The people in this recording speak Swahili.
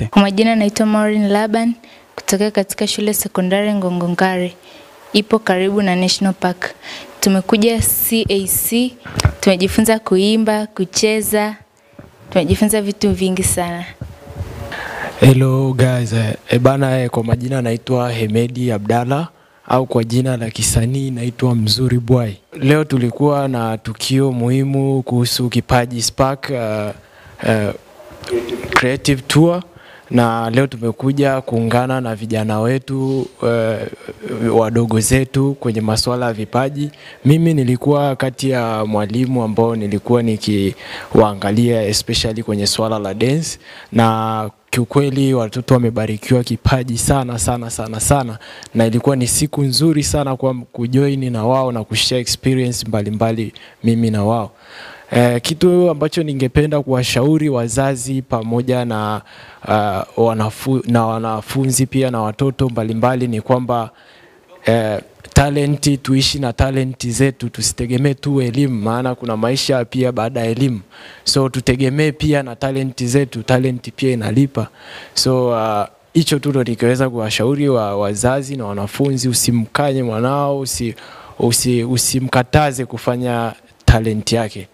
yote. Kwa majina naitwa Maureen Laban kutoka katika shule sekondari Ngongongare. Ipo karibu na National Park. Tumekuja CAC, tumejifunza kuimba, kucheza, tumejifunza vitu vingi sana. Hello guys, kwa majina naitwa Hemedi Abdalla au kwa jina la kisanii naitwa Mzuri Boy. Leo tulikuwa na tukio muhimu kuhusu Kipaji Spark Creative Tour, na leo tumekuja kuungana na vijana wetu wadogo zetu kwenye masuala ya vipaji. Mimi nilikuwa kati ya mwalimu ambao nilikuwa nikiwaangalia especially kwenye swala la dance, na kiukweli watoto wamebarikiwa kipaji sana, na ilikuwa ni siku nzuri sana kwa kujoin na wao na kushare experience mbalimbali mimi na wao. Kitu ambacho ningependa kuwashauri wazazi pamoja na wanafunzi pia na watoto mbalimbali ni kwamba talenti, tuishi na talenti zetu, tusitegemee tu elimu, maana kuna maisha pia baada ya elimu. So tutegemee pia na talenti zetu, talenti pia inalipa. So hicho tu ndo nikiweza kuwashauri wazazi na wanafunzi. Usimkanye mwanao, usimkataze kufanya talenti yake.